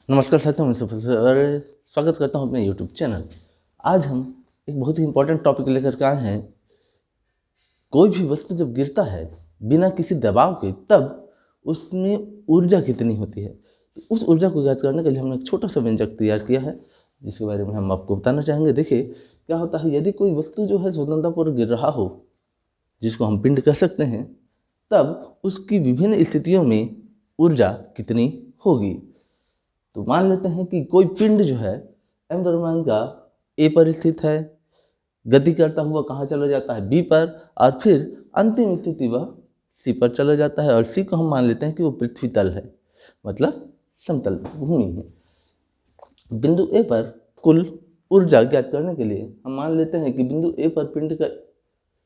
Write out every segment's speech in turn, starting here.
नमस्कार साथियों, मैं प्रोफेसर स्वागत करता हूं अपने यूट्यूब चैनल। आज हम एक बहुत ही इंपॉर्टेंट टॉपिक लेकर के आए हैं। कोई भी वस्तु जब गिरता है बिना किसी दबाव के, तब उसमें ऊर्जा कितनी होती है। तो उस ऊर्जा को ज्ञात करने के लिए हमने एक छोटा सा व्यंजक तैयार किया है, जिसके बारे में हम आपको बताना चाहेंगे। देखिए क्या होता है, यदि कोई वस्तु जो है स्वतंत्रतापूर्वक गिर रहा हो, जिसको हम पिंड कह सकते हैं, तब उसकी विभिन्न स्थितियों में ऊर्जा कितनी होगी। तो मान लेते हैं कि कोई पिंड जो है एम द्रव्यमान का ए पर स्थित है, गति करता हुआ कहाँ चला जाता है बी पर, और फिर अंतिम स्थिति वह सी पर चला जाता है। और सी को हम मान लेते हैं कि वो पृथ्वी तल है, मतलब समतल भूमि है। बिंदु ए पर कुल ऊर्जा ज्ञात करने के लिए हम मान लेते हैं कि बिंदु ए पर पिंड का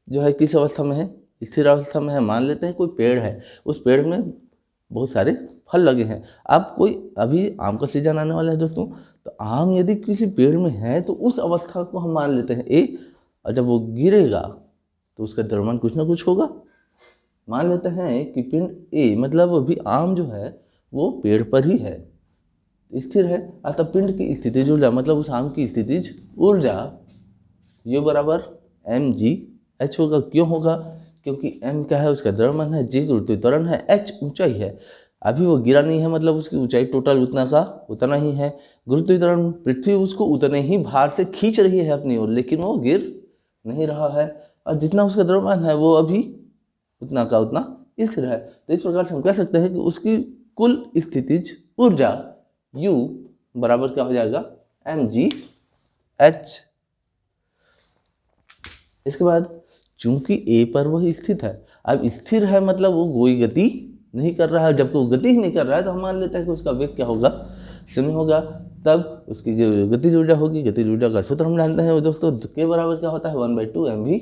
जो है किस अवस्था में है, स्थिर अवस्था में है। मान लेते हैं कोई पेड़ है, उस पेड़ में बहुत सारे फल लगे हैं। अब कोई अभी आम का सीजन आने वाला है दोस्तों, तो आम यदि किसी पेड़ में है तो उस अवस्था को हम मान लेते हैं ए, और जब वो गिरेगा तो उसका द्रव्यमान कुछ ना कुछ होगा। मान लेते हैं कि पिंड ए, मतलब अभी आम जो है वो पेड़ पर ही है, स्थिर है, अतः पिंड की स्थितिज ऊर्जा, मतलब उस आम की स्थितिज ऊर्जा U बराबर mgh होगा। क्यों होगा? क्योंकि m क्या है, उसका द्रव्यमान है, g गुरुत्वीय त्वरण है, h ऊंचाई है। अभी वो गिरा नहीं है, मतलब उसकी ऊंचाई टोटल उतना का उतना ही है। गुरुत्वीय त्वरण, पृथ्वी उसको उतने ही भार से खींच रही है अपनी ओर, लेकिन वो गिर नहीं रहा है। और जितना उसका द्रव्यमान है वो अभी उतना का उतना स्थिर है। तो इस प्रकार से हम कह सकते हैं कि उसकी कुल स्थितिज ऊर्जा U बराबर क्या हो जाएगा, mgh। इसके बाद चूंकि ए पर वह स्थित है, अब स्थिर है मतलब वो कोई गति नहीं कर रहा है। जब वो गति ही नहीं कर रहा है तो हम मान लेते हैं कि उसका वेग क्या होगा, शून्य होगा। तब उसकी जो गतिज ऊर्जा होगी, गतिज ऊर्जा का सूत्र हम जानते हैं दोस्तों, के बराबर क्या होता है 1/2 mv²।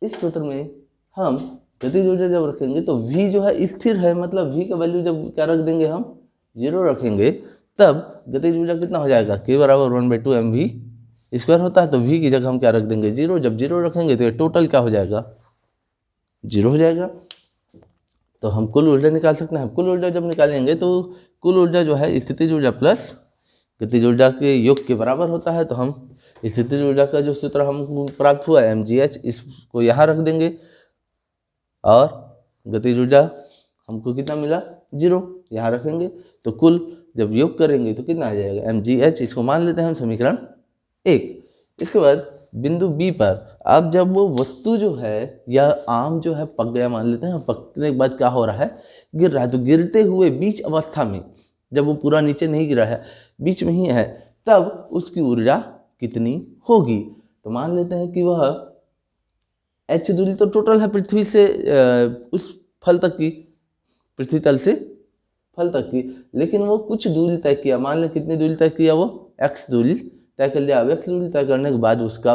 इस सूत्र में हम गतिज ऊर्जा जब रखेंगे तो v जो है स्थिर है, मतलब v का वैल्यू जब क्या रख देंगे हम 0 रखेंगे, तब गतिज ऊर्जा कितना हो जाएगा, के बराबर 1/2 mv² होता है। तो v की जगह हम क्या रख देंगे 0। जब 0 रखेंगे तो ये टोटल क्या हो जाएगा, 0 हो जाएगा। तो हम कुल ऊर्जा निकाल सकते हैं। कुल ऊर्जा जब निकालेंगे तो कुल ऊर्जा जो है स्थितिज ऊर्जा प्लस गतिज ऊर्जा के योग के बराबर होता है। तो हम स्थितिज ऊर्जा का जो सूत्र हमको प्राप्त हुआ mgh, इसको यहाँ रख देंगे, और गतिज ऊर्जा हमको कितना मिला 0, यहाँ रखेंगे। तो कुल जब योग करेंगे तो कितना आ जाएगा mgh, इसको मान लेते हैं हम समीकरण 1। इसके बाद बिंदु बी पर अब जब वो वस्तु जो है या आम जो है पक गया, मान लेते हैं, पकने के बाद क्या हो रहा है, गिर रहा है। तो गिरते हुए बीच अवस्था में, जब वो पूरा नीचे नहीं गिरा है, बीच में ही है, तब उसकी ऊर्जा कितनी होगी। तो मान लेते हैं कि वह h दूरी तो टोटल है पृथ्वी से उस फल तक की, पृथ्वी तल से फल तक की, लेकिन वो कुछ दूरी तय किया। मान लें कितनी दूरी तय किया, वो x दूरी तय कर लिया। अब x दूरी तय करने के बाद उसका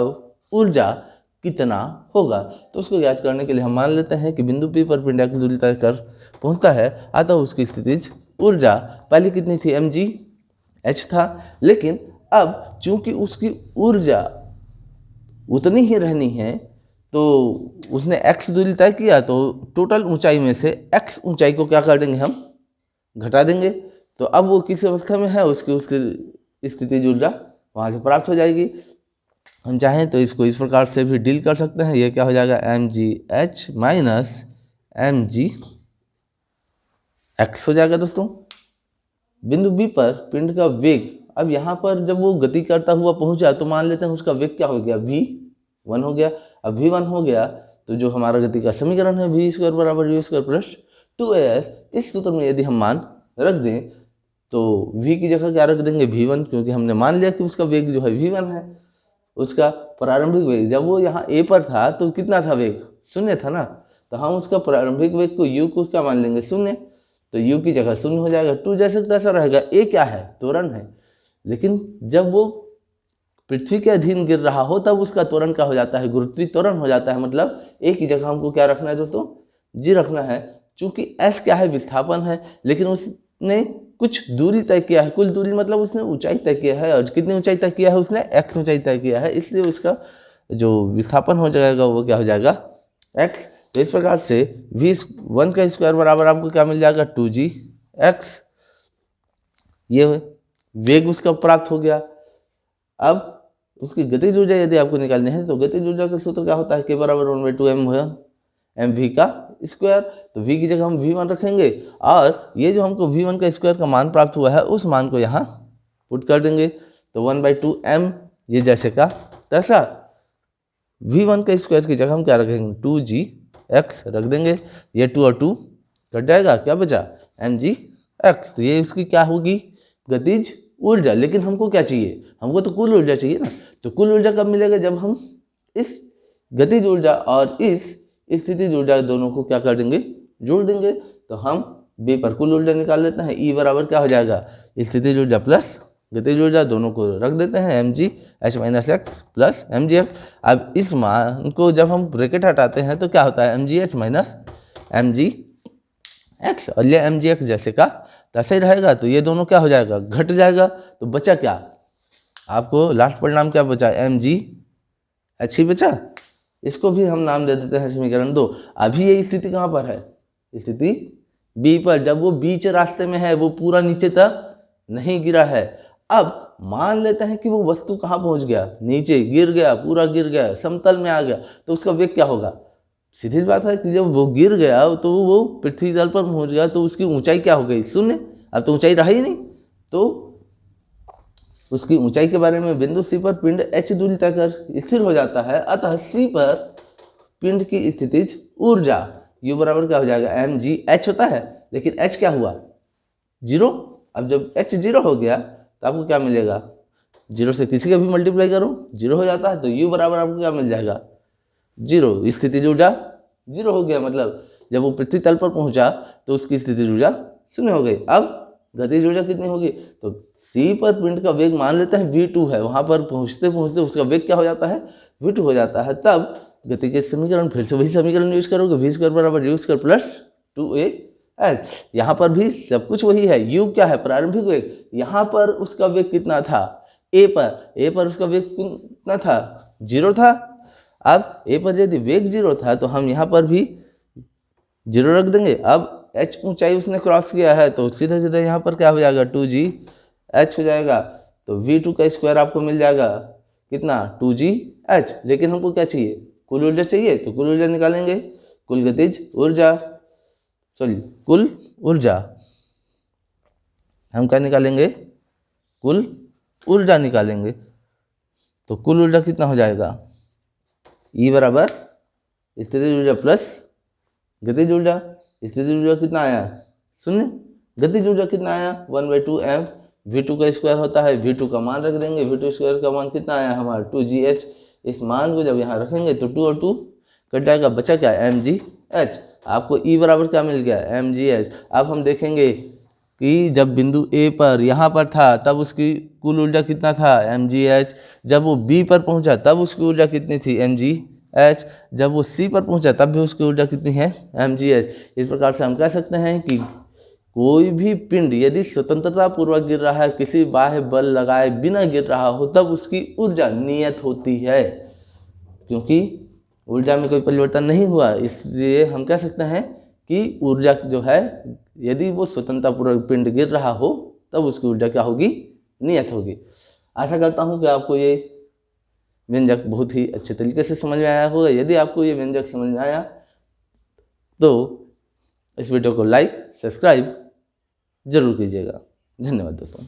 ऊर्जा कितना होगा, तो उसको ज्ञात करने के लिए हम मान लेते हैं कि बिंदु P पर पिंड x दूरी तय कर पहुंचता है, अतः उसकी स्थितिज ऊर्जा पहले कितनी थी, mgh था। लेकिन अब चूंकि उसकी ऊर्जा उतनी ही रहनी है, तो उसने x दूरी तय किया, तो टोटल ऊंचाई में से x ऊंचाई को क्या कर देंगे, हम घटा देंगे। तो अब वो किस अवस्था में है, उसकी स्थितिज ऊर्जा वहाँ से प्राप्त हो जाएगी। हम चाहें तो इसको इस प्रकार से भी डील कर सकते हैं। ये क्या हो जाएगा, mgh माइनस mgx हो जाएगा दोस्तों। बिंदु बी पर पिंड का वेग, अब यहाँ पर जब वो गति करता हुआ पहुंचा तो मान लेते हैं उसका वेग क्या हो गया, v1 हो गया। अब v1 हो गया तो जो हमारा गति का समीकरण है v² बराबर u² प्लस 2as, इस सूत्र में यदि हम मान रख दें तो v की जगह क्या रख देंगे, v1, क्योंकि हमने मान लिया कि उसका वेग जो है v1 है। उसका प्रारंभिक वेग, जब वो यहाँ a पर था तो कितना था वेग, 0 था ना, तो हम उसका प्रारंभिक वेग को u को क्या मान लेंगे, 0। तो u की जगह 0 हो जाएगा। 2 जैसे तैसा रहेगा। a क्या है, त्वरण है, लेकिन जब वो पृथ्वी के अधीन गिर रहा हो तब उसका त्वरण क्या हो जाता है, गुरुत्वीय त्वरण हो जाता है। मतलब a की जगह हमको क्या रखना है दोस्तों, g रखना है। चूंकि s क्या है, विस्थापन है, लेकिन उसने कुछ दूरी तय किया है। कुल दूरी मतलब उसने ऊंचाई तय किया है, और कितनी ऊंचाई तय किया है, उसने x ऊंचाई तय किया है, इसलिए उसका जो विस्थापन हो जाएगा वो क्या हो जाएगा, x। तो इस प्रकार से v1 का स्क्वायर बराबर आपको क्या मिल जाएगा, 2gx। ये वेग उसका प्राप्त हो गया। अब उसकी गतिज ऊर्जा यदि आपको निकालनी है तो गतिज ऊर्जा का सूत्र क्या होता है, के बराबर 1/2m हुआ एम वी का स्क्वायर। तो v की जगह हम v1 रखेंगे और ये जो हमको v1 का स्क्वायर का मान प्राप्त हुआ है उस मान को यहाँ पुट कर देंगे। तो 1/2m ये जैसे का तैसा, v1 का स्क्वायर की जगह हम क्या रखेंगे 2gx रख देंगे। ये 2 और 2 कट जाएगा, क्या बचा mgx। तो ये उसकी क्या होगी गतिज ऊर्जा। लेकिन हमको क्या चाहिए, हमको तो कुल ऊर्जा चाहिए ना। तो कुल ऊर्जा कब मिलेगा, जब हम इस गतिज ऊर्जा और इस स्थितिज ऊर्जा दोनों को क्या कर देंगे, जोड़ देंगे। तो हम बी पर कुल ऊर्जा निकाल लेते हैं। ई बराबर क्या हो जाएगा, स्थितिज ऊर्जा प्लस गतिज ऊर्जा दोनों को रख देते हैं mgh-x प्लस mgx। अब इस मान को जब हम ब्रैकेट हटाते हैं तो क्या होता है mgh माइनस mgx, और ये mgx जैसे का तैसे ही रहेगा। तो ये दोनों क्या हो जाएगा, घट जाएगा। तो बचा क्या, आपको लास्ट परिणाम क्या बचा, mgh ही बचा। इसको भी हम नाम दे देते हैं समीकरण 2। अभी ये स्थिति कहाँ पर है, स्थिति बी पर, जब वो बीच रास्ते में है, वो पूरा नीचे तक नहीं गिरा है। अब मान लेते हैं कि वो वस्तु कहाँ पहुंच गया, नीचे गिर गया, पूरा गिर गया, समतल में आ गया। तो उसका वेग क्या होगा, सीधी बात है कि जब वो गिर गया तो वो पृथ्वी तल पर पहुंच गया तो उसकी ऊंचाई क्या हो गई, शून्य। अब तो ऊंचाई रहा ही नहीं। तो उसकी ऊंचाई के बारे में, बिंदु सी पर पिंड h दूरी तय कर स्थिर हो जाता है। अतः सी पर पिंड की स्थितिज ऊर्जा u बराबर क्या हो जाएगा mgh होता है, लेकिन h क्या हुआ 0। अब जब h 0 हो गया तो आपको क्या मिलेगा, 0 से किसी का भी मल्टीप्लाई करो 0 हो जाता है। तो u बराबर आपको क्या मिल जाएगा 0। स्थितिज ऊर्जा 0 हो गया, मतलब जब वो पृथ्वी तल पर पहुंचा तो उसकी स्थितिज ऊर्जा 0 हो गई। अब गतिज ऊर्जा कितनी होगी, तो सी पर पिंड का वेग मान लेते हैं v2 है, वहां पर पहुंचते पहुंचते उसका वेग क्या हो जाता है v2 हो जाता है। तब गति के समीकरण फिर से वही समीकरण यूज करोगे, v स्क्वायर बराबर u स्क्वायर प्लस 2a। यहाँ पर भी सब कुछ वही है। u क्या है प्रारंभिक वेग, यहाँ पर उसका वेग कितना था a पर उसका वेग कितना था 0 था। अब a पर यदि वेग 0 था तो हम यहाँ पर भी 0 रख देंगे। अब h ऊंचाई उसने क्रॉस किया है तो सीधे सीधे यहाँ पर क्या हो जाएगा 2gh हो जाएगा। तो v2 का स्क्वायर आपको मिल जाएगा कितना 2gh। लेकिन हमको क्या चाहिए, कुल ऊर्जा चाहिए। तो कुल ऊर्जा निकालेंगे, कुल गतिज ऊर्जा, सॉरी कुल ऊर्जा हम क्या निकालेंगे, कुल ऊर्जा निकालेंगे। तो कुल ऊर्जा कितना हो जाएगा, E बराबर स्थितिज ऊर्जा प्लस गतिज ऊर्जा। स्थितिज ऊर्जा कितना आया 0, गतिज ऊर्जा कितना आया 1/2m। v2 का स्क्वायर होता है, v2 का मान रख देंगे। v2 स्क्वायर का मान कितना आया हमारा 2gh। इस मान को जब यहाँ रखेंगे तो 2 और 2 कट जाएगा, बचा क्या mgh। आपको E बराबर क्या मिल गया mgh। अब हम देखेंगे कि जब बिंदु A पर यहाँ पर था तब उसकी कुल ऊर्जा कितना था mgh। जब वो B पर पहुँचा तब उसकी ऊर्जा कितनी थी mgh। जब वो C पर पहुँचा तब भी उसकी ऊर्जा कितनी है mgh। इस प्रकार से हम कह सकते हैं कि कोई भी पिंड यदि स्वतंत्रता पूर्वक गिर रहा है, किसी बाह्य बल लगाए बिना गिर रहा हो, तब उसकी ऊर्जा नियत होती है, क्योंकि ऊर्जा में कोई परिवर्तन नहीं हुआ। इसलिए हम कह सकते हैं कि ऊर्जा जो है, यदि वो स्वतंत्रतापूर्वक पिंड गिर रहा हो तब उसकी ऊर्जा क्या होगी, नियत होगी। आशा करता हूँ कि आपको ये व्यंजक बहुत ही अच्छे तरीके से समझ में आया होगा। यदि आपको ये व्यंजक समझ में आया तो इस वीडियो को लाइक सब्सक्राइब जरूर कीजिएगा। धन्यवाद दोस्तों।